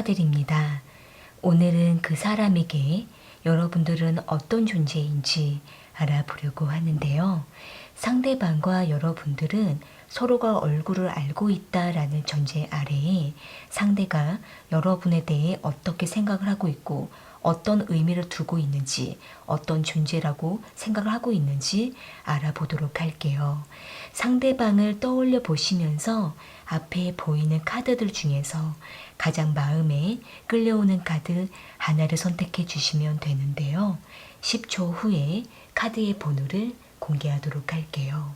축하드립니다. 오늘은 그 사람에게 여러분들은 어떤 존재인지 알아보려고 하는데요. 상대방과 여러분들은 서로가 얼굴을 알고 있다라는 전제 아래에 상대가 여러분에 대해 어떻게 생각을 하고 있고 어떤 의미를 두고 있는지, 어떤 존재라고 생각을 하고 있는지 알아보도록 할게요. 상대방을 떠올려 보시면서 앞에 보이는 카드들 중에서 가장 마음에 끌려오는 카드 하나를 선택해 주시면 되는데요. 10초 후에 카드의 번호를 공개하도록 할게요.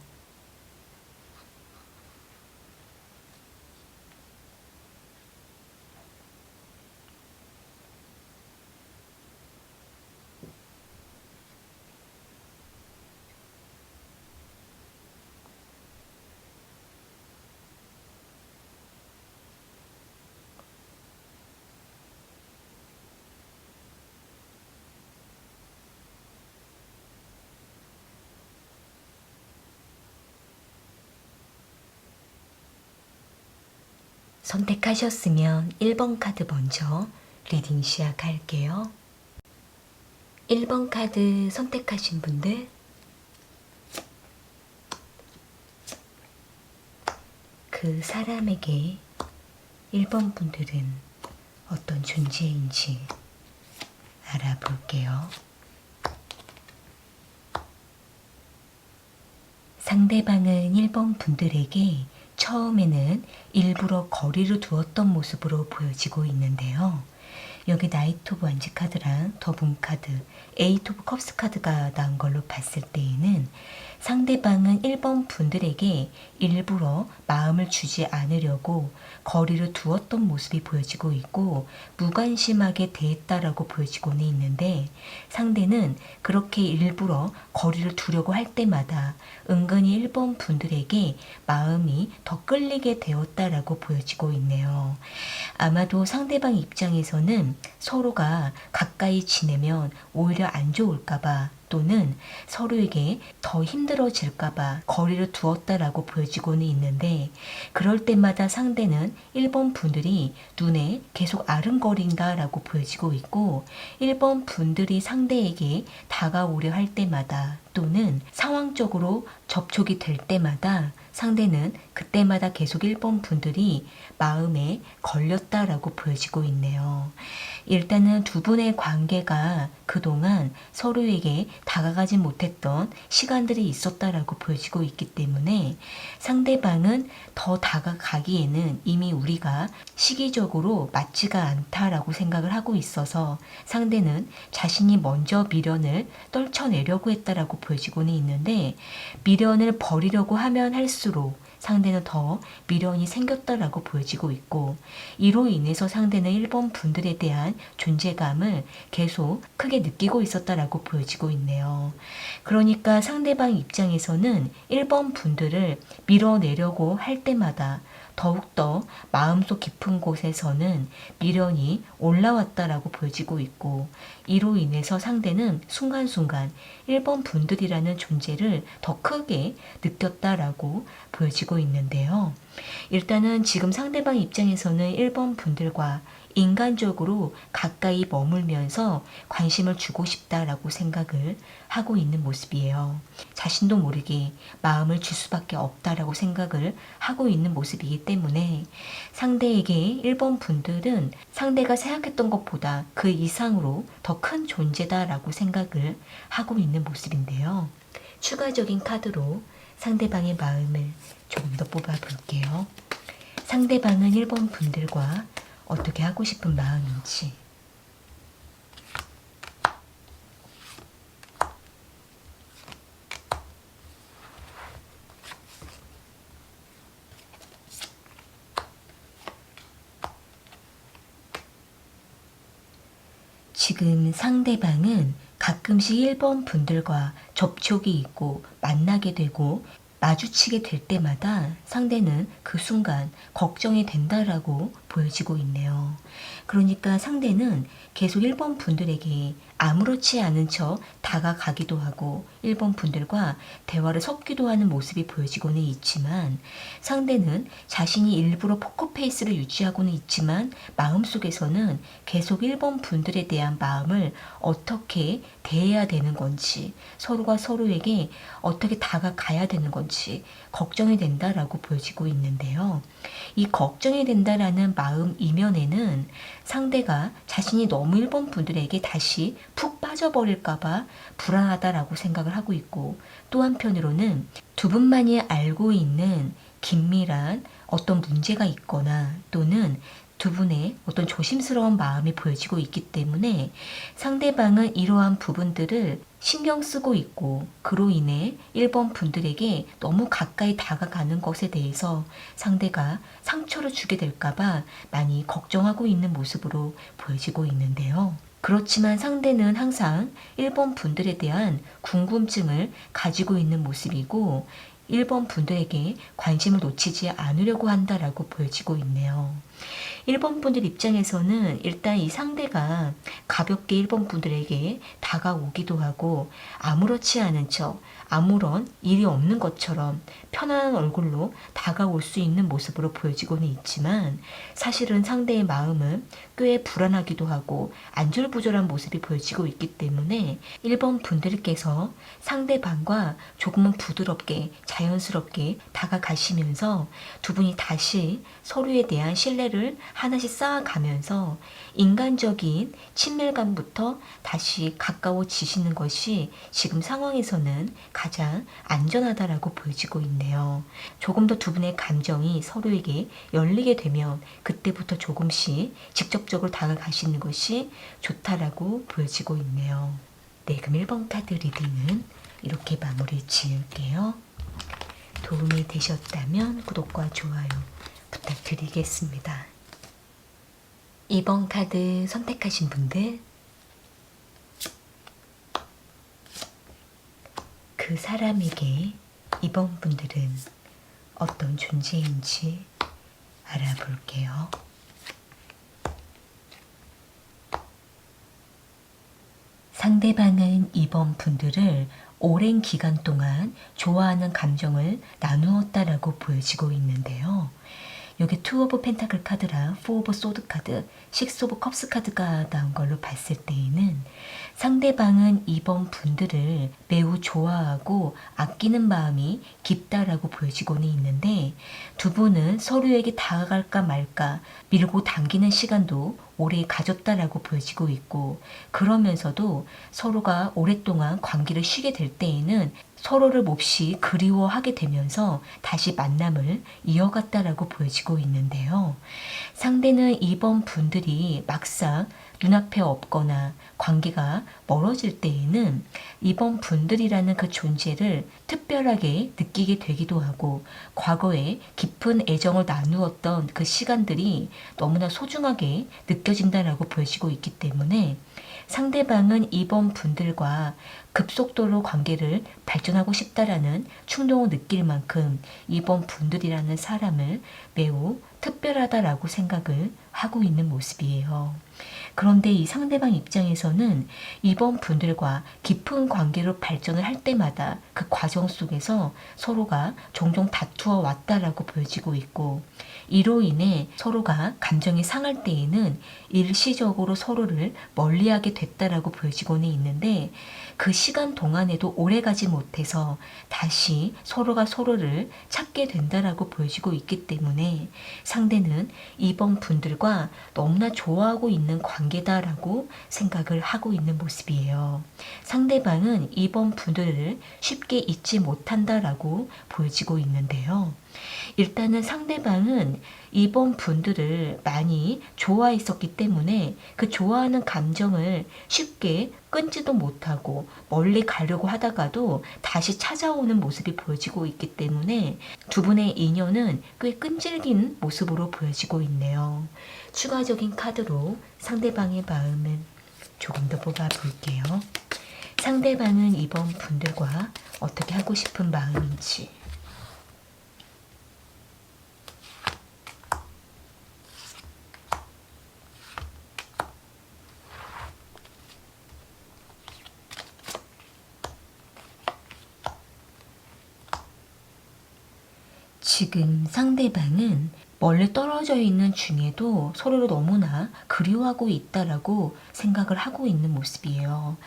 선택하셨으면 1번 카드 먼저 리딩 시작할게요. 1번 카드 선택하신 분들, 그 사람에게 1번 분들은 어떤 존재인지 알아볼게요. 상대방은 1번 분들에게 처음에는 일부러 거리를 두었던 모습으로 보여지고 있는데요. 여기 나이트 오브 완지 카드랑 더붐 카드, 에이트 오브 컵스 카드가 나온 걸로 봤을 때에는 상대방은 1번 분들에게 일부러 마음을 주지 않으려고 거리를 두었던 모습이 보여지고 있고 무관심하게 대했다라고 보여지고는 있는데, 상대는 그렇게 일부러 거리를 두려고 할 때마다 은근히 1번 분들에게 마음이 더 끌리게 되었다라고 보여지고 있네요. 아마도 상대방 입장에서는 서로가 가까이 지내면 오히려 안 좋을까봐 또는 서로에게 더 힘들어질까봐 거리를 두었다라고 보여지고는 있는데, 그럴 때마다 상대는 1번 분들이 눈에 계속 아른거린다라고 보여지고 있고 1번 분들이 상대에게 다가오려 할 때마다 또는 상황적으로 접촉이 될 때마다 상대는 그때마다 계속 1번 분들이 마음에 걸렸다라고 보여지고 있네요. 일단은 두 분의 관계가 그동안 서로에게 다가가지 못했던 시간들이 있었다라고 보여지고 있기 때문에 상대방은 더 다가가기에는 이미 우리가 시기적으로 맞지가 않다라고 생각을 하고 있어서 상대는 자신이 먼저 미련을 떨쳐내려고 했다라고 보여지고는 있는데, 미련을 버리려고 하면 할수록 상대는 더 미련이 생겼다라고 보여지고 있고, 이로 인해서 상대는 1번 분들에 대한 존재감을 계속 크게 느끼고 있었다라고 보여지고 있네요. 그러니까 상대방 입장에서는 1번 분들을 밀어내려고 할 때마다 더욱더 마음속 깊은 곳에서는 미련이 올라왔다라고 보여지고 있고, 이로 인해서 상대는 순간순간 1번 분들이라는 존재를 더 크게 느꼈다라고 보여지고 있는데요. 일단은 지금 상대방 입장에서는 1번 분들과 인간적으로 가까이 머물면서 관심을 주고 싶다라고 생각을 하고 있는 모습이에요. 자신도 모르게 마음을 줄 수밖에 없다라고 생각을 하고 있는 모습이기 때문에 상대에게 1번 분들은 상대가 생각했던 것보다 그 이상으로 더 큰 존재다라고 생각을 하고 있는 모습인데요. 추가적인 카드로 상대방의 마음을 조금 더 뽑아 볼게요. 상대방은 1번 분들과 어떻게 하고 싶은 마음인지. 지금 상대방은 가끔씩 1번 분들과 접촉이 있고 만나게 되고 마주치게 될 때마다 상대는 그 순간 걱정이 된다라고 보여지고 있네요. 그러니까 상대는 계속 1번 분들에게 아무렇지 않은 척 다가가기도 하고 1번 분들과 대화를 섞기도 하는 모습이 보여지고는 있지만, 상대는 자신이 일부러 포커페이스를 유지하고는 있지만 마음속에서는 계속 1번 분들에 대한 마음을 어떻게 대해야 되는 건지, 서로가 서로에게 어떻게 다가가야 되는 건지 걱정이 된다라고 보여지고 있는데요. 이 걱정이 된다라는 마음 이면에는 상대가 자신이 너무 1번 분들에게 다시 푹 빠져버릴까봐 불안하다라고 생각을 하고 있고, 또 한편으로는 두 분만이 알고 있는 긴밀한 어떤 문제가 있거나 또는 두 분의 어떤 조심스러운 마음이 보여지고 있기 때문에 상대방은 이러한 부분들을 신경 쓰고 있고, 그로 인해 1번 분들에게 너무 가까이 다가가는 것에 대해서 상대가 상처를 주게 될까봐 많이 걱정하고 있는 모습으로 보여지고 있는데요. 그렇지만 상대는 항상 1번 분들에 대한 궁금증을 가지고 있는 모습이고 1번 분들에게 관심을 놓치지 않으려고 한다라고 보여지고 있네요. 1번 분들 입장에서는 일단 이 상대가 가볍게 1번 분들에게 다가오기도 하고 아무렇지 않은 척 아무런 일이 없는 것처럼 편안한 얼굴로 다가올 수 있는 모습으로 보여지고는 있지만, 사실은 상대의 마음은 꽤 불안하기도 하고 안절부절한 모습이 보여지고 있기 때문에 1번 분들께서 상대방과 조금은 부드럽게 자연스럽게 다가가시면서 두 분이 다시 서로에 대한 신뢰를 하나씩 쌓아가면서 인간적인 친밀감부터 다시 가까워지시는 것이 지금 상황에서는 가장 안전하다라고 보여지고 있네요. 조금 더 두 분의 감정이 서로에게 열리게 되면 그때부터 조금씩 직접적으로 다가가시는 것이 좋다라고 보여지고 있네요. 네, 그럼 1번 카드 리딩은 이렇게 마무리 지을게요. 도움이 되셨다면 구독과 좋아요 부탁드리겠습니다. 2번 카드 선택하신 분들, 그 사람에게 2번 분들은 어떤 존재인지 알아볼게요. 상대방은 2번 분들을 오랜 기간 동안 좋아하는 감정을 나누었다라고 보여지고 있는데요. 여기 2 오브 펜타클 카드랑 4 오브 소드 카드, 6 오브 컵스 카드가 나온 걸로 봤을 때에는 상대방은 2번 분들을 매우 좋아하고 아끼는 마음이 깊다라고 보여지고는 있는데, 두 분은 서로에게 다가갈까 말까 밀고 당기는 시간도 오래 가졌다라고 보여지고 있고, 그러면서도 서로가 오랫동안 관계를 쉬게 될 때에는 서로를 몹시 그리워하게 되면서 다시 만남을 이어갔다라고 보여지고 있는데요. 상대는 2번 분들이 막상 눈앞에 없거나 관계가 멀어질 때에는 2번 분들이라는 그 존재를 특별하게 느끼게 되기도 하고, 과거에 깊은 애정을 나누었던 그 시간들이 너무나 소중하게 느껴진다라고 보여지고 있기 때문에 상대방은 2번 분들과 급속도로 관계를 발전하고 싶다라는 충동을 느낄 만큼 2번 분들이라는 사람을 매우 특별하다라고 생각을 하고 있는 모습이에요. 그런데 이 상대방 입장에서는 2번 분들과 깊은 관계로 발전을 할 때마다 그 과정 속에서 서로가 종종 다투어 왔다라고 보여지고 있고, 이로 인해 서로가 감정이 상할 때에는 일시적으로 서로를 멀리하게 됐다라고 보여지고는 있는데, 그 시간 동안에도 오래가지 못해서 다시 서로가 서로를 찾게 된다라고 보여지고 있기 때문에 상대는 2번 분들과 너무나 좋아하고 있는 관계다라고 생각을 하고 있는 모습이에요. 상대방은 2번 분들을 쉽게 잊지 못한다라고 보여지고 있는데요. 일단은 상대방은 2번 분들을 많이 좋아했었기 때문에 그 좋아하는 감정을 쉽게 끊지도 못하고 멀리 가려고 하다가도 다시 찾아오는 모습이 보여지고 있기 때문에 두 분의 인연은 꽤 끈질긴 모습으로 보여지고 있네요. 추가적인 카드로 상대방의 마음은 조금 더 뽑아볼게요. 상대방은 2번 분들과 어떻게 하고 싶은 마음인지. 지금 상대방은 멀리 떨어져 있는 중에도 서로를 너무나 그리워하고 있다라고 생각을 하고 있는 모습이에요.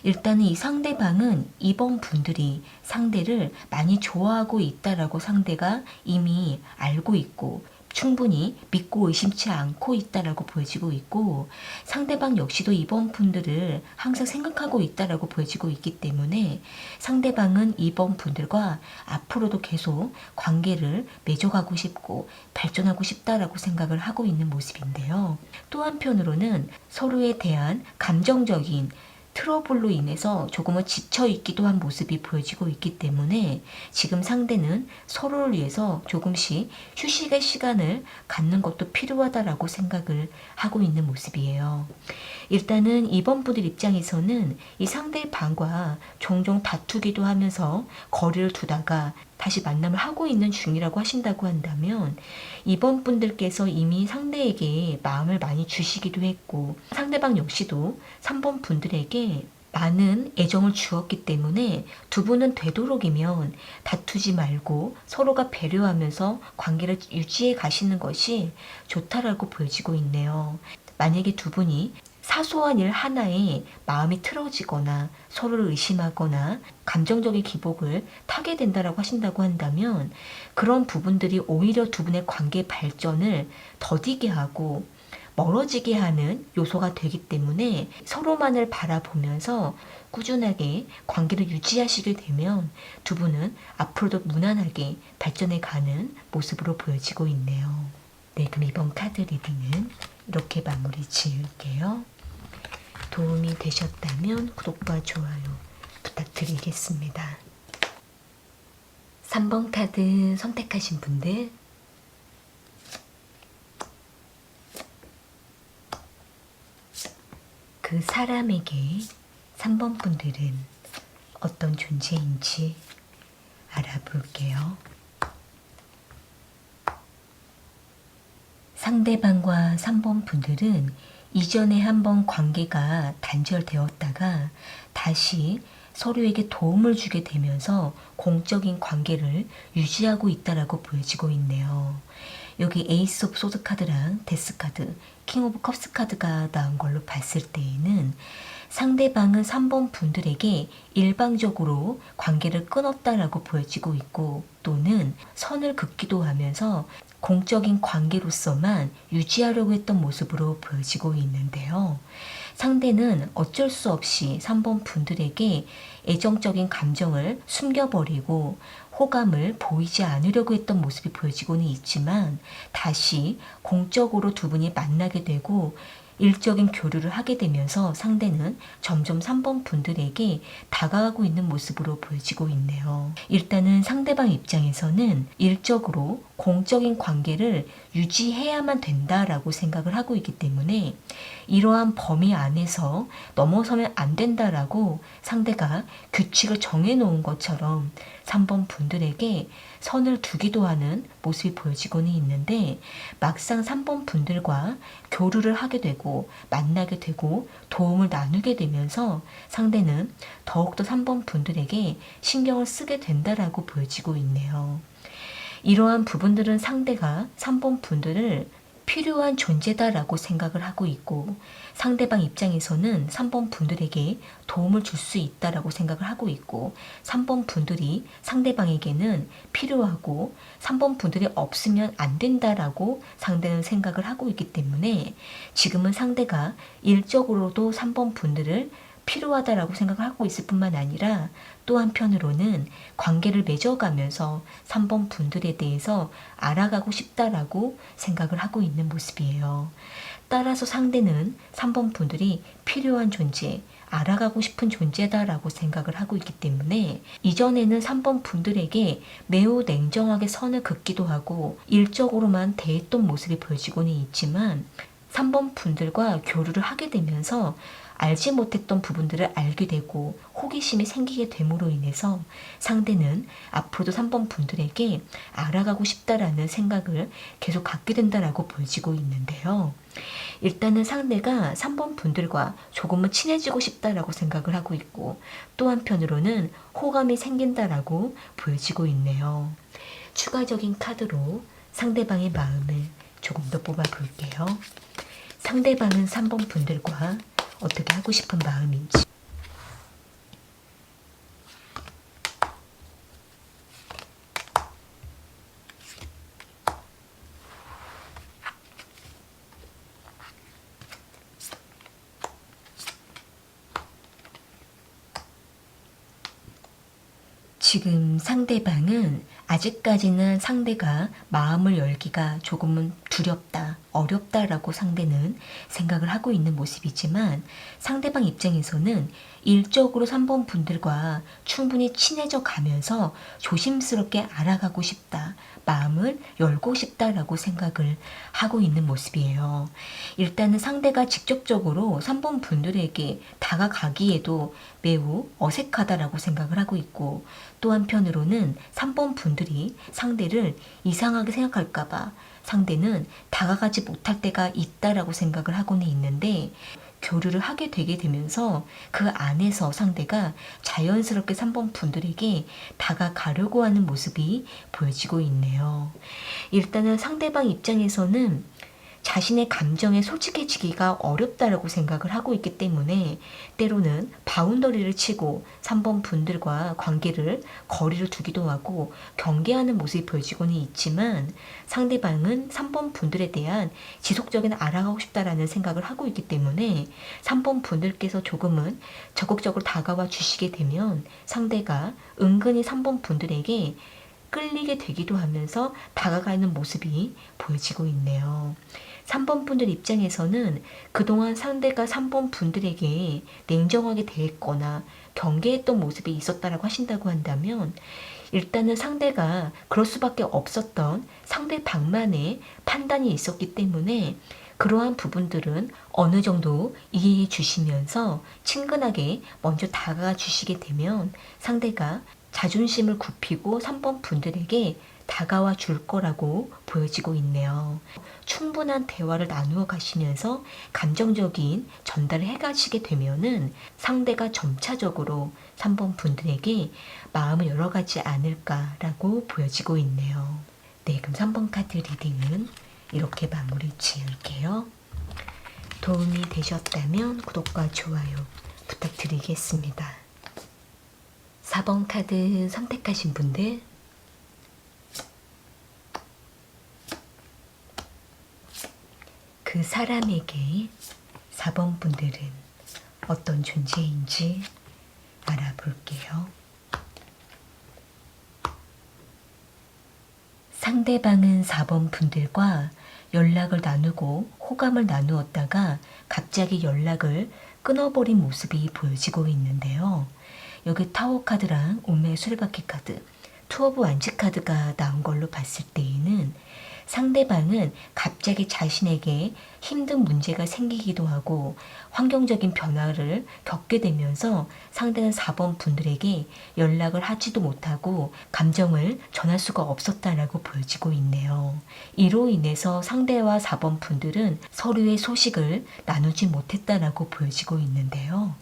일단은 이 상대방은 이번 분들이 상대를 많이 좋아하고 있다라고 상대가 이미 알고 있고 충분히 믿고 의심치 않고 있다라고 보여지고 있고, 상대방 역시도 이번 분들을 항상 생각하고 있다라고 보여지고 있기 때문에 상대방은 이번 분들과 앞으로도 계속 관계를 맺어가고 싶고 발전하고 싶다라고 생각을 하고 있는 모습인데요. 또 한편으로는 서로에 대한 감정적인 트러블로 인해서 조금은 지쳐있기도 한 모습이 보여지고 있기 때문에 지금 상대는 서로를 위해서 조금씩 휴식의 시간을 갖는 것도 필요하다라고 생각을 하고 있는 모습이에요. 일단은 이번 분들 입장에서는 이 상대방과 종종 다투기도 하면서 거리를 두다가 다시 만남을 하고 있는 중이라고 하신다고 한다면, 이번 분들께서 이미 상대에게 마음을 많이 주시기도 했고 상대방 역시도 3번 분들에게 많은 애정을 주었기 때문에 두 분은 되도록이면 다투지 말고 서로가 배려하면서 관계를 유지해 가시는 것이 좋다라고 보여지고 있네요. 만약에 두 분이 사소한 일 하나에 마음이 틀어지거나 서로를 의심하거나 감정적인 기복을 타게 된다라고 하신다고 한다면, 그런 부분들이 오히려 두 분의 관계 발전을 더디게 하고 멀어지게 하는 요소가 되기 때문에 서로만을 바라보면서 꾸준하게 관계를 유지하시게 되면 두 분은 앞으로도 무난하게 발전해 가는 모습으로 보여지고 있네요. 네, 그럼 이번 카드 리딩은 이렇게 마무리 지을게요. 도움이 되셨다면 구독과 좋아요 부탁드리겠습니다. 3번 카드 선택하신 분들, 그 사람에게 3번 분들은 어떤 존재인지 알아볼게요. 상대방과 3번 분들은 이전에 한번 관계가 단절되었다가 다시 서로에게 도움을 주게 되면서 공적인 관계를 유지하고 있다라고 보여지고 있네요. 여기 에이스 오브 소드 카드랑 데스 카드, 킹 오브 컵스 카드가 나온 걸로 봤을 때에는 상대방은 3번 분들에게 일방적으로 관계를 끊었다라고 보여지고 있고, 또는 선을 긋기도 하면서 공적인 관계로서만 유지하려고 했던 모습으로 보여지고 있는데요. 상대는 어쩔 수 없이 3번 분들에게 애정적인 감정을 숨겨버리고 호감을 보이지 않으려고 했던 모습이 보여지고는 있지만, 다시 공적으로 두 분이 만나게 되고 일적인 교류를 하게 되면서 상대는 점점 3번 분들에게 다가가고 있는 모습으로 보여지고 있네요. 일단은 상대방 입장에서는 일적으로 공적인 관계를 유지해야만 된다라고 생각을 하고 있기 때문에 이러한 범위 안에서 넘어서면 안 된다라고 상대가 규칙을 정해놓은 것처럼 3번 분들에게 선을 두기도 하는 모습이 보여지고는 있는데, 막상 3번 분들과 교류를 하게 되고 만나게 되고 도움을 나누게 되면서 상대는 더욱더 3번 분들에게 신경을 쓰게 된다라고 보여지고 있네요. 이러한 부분들은 상대가 3번 분들을 필요한 존재다라고 생각을 하고 있고, 상대방 입장에서는 3번 분들에게 도움을 줄 수 있다라고 생각을 하고 있고, 3번 분들이 상대방에게는 필요하고 3번 분들이 없으면 안 된다라고 상대는 생각을 하고 있기 때문에 지금은 상대가 일적으로도 3번 분들을 필요하다라고 생각을 하고 있을 뿐만 아니라, 또 한편으로는 관계를 맺어가면서 3번 분들에 대해서 알아가고 싶다라고 생각을 하고 있는 모습이에요. 따라서 상대는 3번 분들이 필요한 존재, 알아가고 싶은 존재다라고 생각을 하고 있기 때문에 이전에는 3번 분들에게 매우 냉정하게 선을 긋기도 하고 일적으로만 대했던 모습이 보여지고는 있지만, 3번 분들과 교류를 하게 되면서 알지 못했던 부분들을 알게 되고 호기심이 생기게 됨으로 인해서 상대는 앞으로도 3번 분들에게 알아가고 싶다라는 생각을 계속 갖게 된다라고 보여지고 있는데요. 일단은 상대가 3번 분들과 조금은 친해지고 싶다라고 생각을 하고 있고, 또 한편으로는 호감이 생긴다라고 보여지고 있네요. 추가적인 카드로 상대방의 마음을 조금 더 뽑아 볼게요. 상대방은 3번 분들과 어떻게 하고 싶은 마음인지. 지금 상대방은 아직까지는 상대가 마음을 열기가 조금은 두렵다, 어렵다라고 상대는 생각을 하고 있는 모습이지만 상대방 입장에서는 일적으로 3번 분들과 충분히 친해져 가면서 조심스럽게 알아가고 싶다, 마음을 열고 싶다라고 생각을 하고 있는 모습이에요. 일단은 상대가 직접적으로 3번 분들에게 다가가기에도 매우 어색하다라고 생각을 하고 있고, 또 한편으로는 3번 분들이 상대를 이상하게 생각할까봐 상대는 다가가지 못할 때가 있다라고 생각을 하고는 있는데, 교류를 하게 되게 되면서 그 안에서 상대가 자연스럽게 3번 분들에게 다가가려고 하는 모습이 보여지고 있네요. 일단은 상대방 입장에서는 자신의 감정에 솔직해지기가 어렵다라고 생각을 하고 있기 때문에 때로는 바운더리를 치고 3번 분들과 관계를 거리를 두기도 하고 경계하는 모습이 보여지고는 있지만, 상대방은 3번 분들에 대한 지속적인 알아가고 싶다라는 생각을 하고 있기 때문에 3번 분들께서 조금은 적극적으로 다가와 주시게 되면 상대가 은근히 3번 분들에게 끌리게 되기도 하면서 다가가는 모습이 보여지고 있네요. 3번 분들 입장에서는 그동안 상대가 3번 분들에게 냉정하게 대했거나 경계했던 모습이 있었다라고 하신다고 한다면, 일단은 상대가 그럴 수밖에 없었던 상대방만의 판단이 있었기 때문에 그러한 부분들은 어느 정도 이해해 주시면서 친근하게 먼저 다가가 주시게 되면 상대가 자존심을 굽히고 3번 분들에게 다가와 줄 거라고 보여지고 있네요. 충분한 대화를 나누어 가시면서 감정적인 전달을 해 가시게 되면은 상대가 점차적으로 3번 분들에게 마음을 열어가지 않을까라고 보여지고 있네요. 네, 그럼 3번 카드 리딩은 이렇게 마무리 지을게요. 도움이 되셨다면 구독과 좋아요 부탁드리겠습니다. 4번 카드 선택하신 분들, 그 사람에게 4번 분들은 어떤 존재인지 알아볼게요. 상대방은 4번 분들과 연락을 나누고 호감을 나누었다가 갑자기 연락을 끊어버린 모습이 보여지고 있는데요. 여기 타워 카드랑 운명의 수레바퀴 카드, 투 오브 완즈 카드가 나온 걸로 봤을 때에는 상대방은 갑자기 자신에게 힘든 문제가 생기기도 하고 환경적인 변화를 겪게 되면서 상대는 4번 분들에게 연락을 하지도 못하고 감정을 전할 수가 없었다라고 보여지고 있네요. 이로 인해서 상대와 4번 분들은 서로의 소식을 나누지 못했다라고 보여지고 있는데요.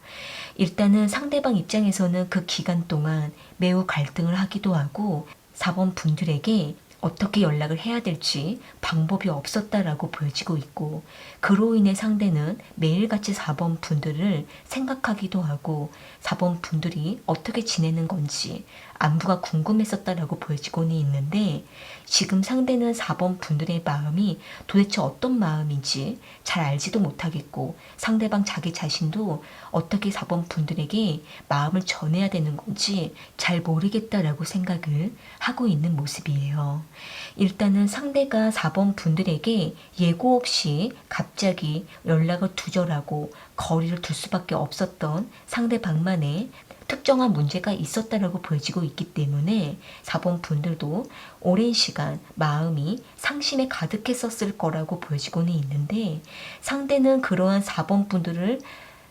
일단은 상대방 입장에서는 그 기간 동안 매우 갈등을 하기도 하고 4번 분들에게 어떻게 연락을 해야 될지 방법이 없었다라고 보여지고 있고, 그로 인해 상대는 매일같이 4번 분들을 생각하기도 하고 4번 분들이 어떻게 지내는 건지 안부가 궁금했었다라고 보여지고는 있는데, 지금 상대는 4번 분들의 마음이 도대체 어떤 마음인지 잘 알지도 못하겠고 상대방 자기 자신도 어떻게 4번 분들에게 마음을 전해야 되는 건지 잘 모르겠다라고 생각을 하고 있는 모습이에요. 일단은 상대가 4번 분들에게 예고 없이 갑자기 연락을 두절하고 거리를 둘 수밖에 없었던 상대방만의 특정한 문제가 있었다라고 보여지고 있기 때문에 4번 분들도 오랜 시간 마음이 상심에 가득했었을 거라고 보여지고는 있는데, 상대는 그러한 4번 분들을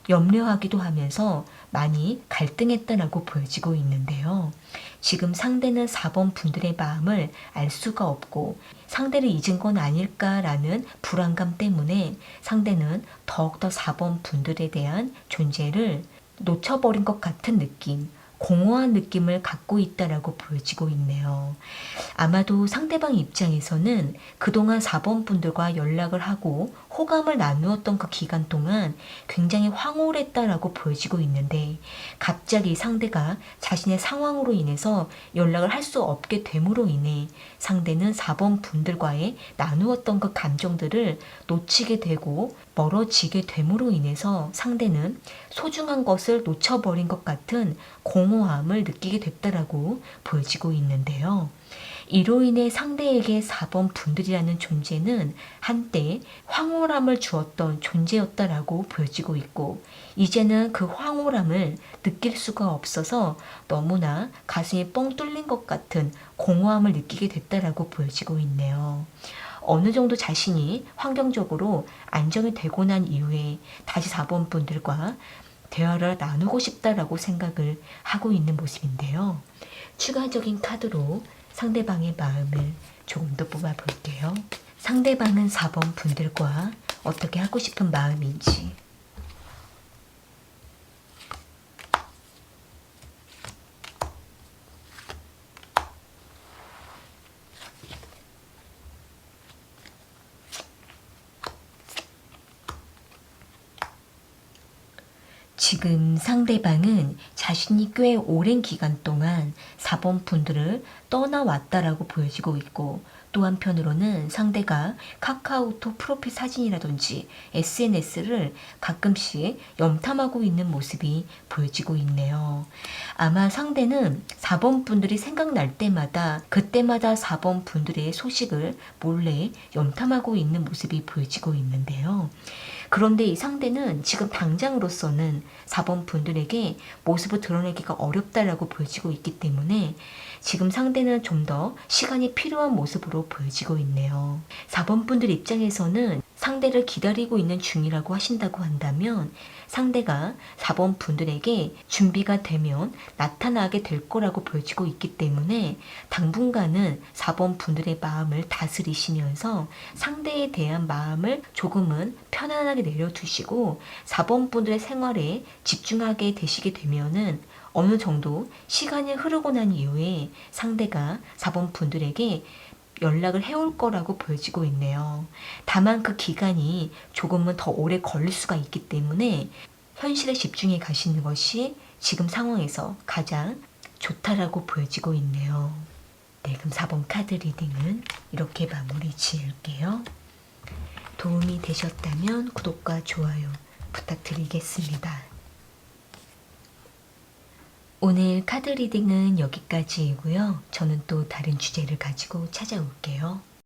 염려하기도 하면서 많이 갈등했다라고 보여지고 있는데요. 지금 상대는 4번 분들의 마음을 알 수가 없고 상대를 잊은 건 아닐까라는 불안감 때문에 상대는 더욱더 4번 분들에 대한 존재를 놓쳐버린 것 같은 느낌, 공허한 느낌을 갖고 있다라고 보여지고 있네요. 아마도 상대방 입장에서는 그동안 4번 분들과 연락을 하고 호감을 나누었던 그 기간 동안 굉장히 황홀했다라고 보여지고 있는데, 갑자기 상대가 자신의 상황으로 인해서 연락을 할 수 없게 됨으로 인해 상대는 4번 분들과의 나누었던 그 감정들을 놓치게 되고 멀어지게 됨으로 인해서 상대는 소중한 것을 놓쳐버린 것 같은 공허함을 느끼게 됐다라고 보여지고 있는데요. 이로 인해 상대에게 4번 분들이라는 존재는 한때 황홀함을 주었던 존재였다라고 보여지고 있고, 이제는 그 황홀함을 느낄 수가 없어서 너무나 가슴이 뻥 뚫린 것 같은 공허함을 느끼게 됐다라고 보여지고 있네요. 어느 정도 자신이 환경적으로 안정이 되고 난 이후에 다시 4번 분들과 대화를 나누고 싶다라고 생각을 하고 있는 모습인데요. 추가적인 카드로 상대방의 마음을 조금 더 뽑아볼게요. 상대방은 4번 분들과 어떻게 하고 싶은 마음인지. 지금 상대방은 자신이 꽤 오랜 기간 동안 4번 분들을 떠나왔다라고 보여지고 있고, 또 한편으로는 상대가 카카오톡 프로필 사진이라든지 SNS를 가끔씩 염탐하고 있는 모습이 보여지고 있네요. 아마 상대는 4번 분들이 생각날 때마다 그때마다 4번 분들의 소식을 몰래 염탐하고 있는 모습이 보여지고 있는데요. 그런데 이 상대는 지금 당장으로서는 4번 분들에게 모습을 드러내기가 어렵다라고 보여지고 있기 때문에 지금 상대는 좀 더 시간이 필요한 모습으로 보여지고 있네요. 4번 분들 입장에서는 상대를 기다리고 있는 중이라고 하신다고 한다면, 상대가 4번 분들에게 준비가 되면 나타나게 될 거라고 보여지고 있기 때문에 당분간은 4번 분들의 마음을 다스리시면서 상대에 대한 마음을 조금은 편안하게 내려두시고 4번 분들의 생활에 집중하게 되시게 되면은 어느 정도 시간이 흐르고 난 이후에 상대가 4번 분들에게 연락을 해올 거라고 보여지고 있네요. 다만 그 기간이 조금은 더 오래 걸릴 수가 있기 때문에 현실에 집중해 가시는 것이 지금 상황에서 가장 좋다라고 보여지고 있네요. 네, 그럼 4번 카드 리딩은 이렇게 마무리 지을게요. 도움이 되셨다면 구독과 좋아요 부탁드리겠습니다. 오늘 카드 리딩은 여기까지이고요. 저는 또 다른 주제를 가지고 찾아올게요.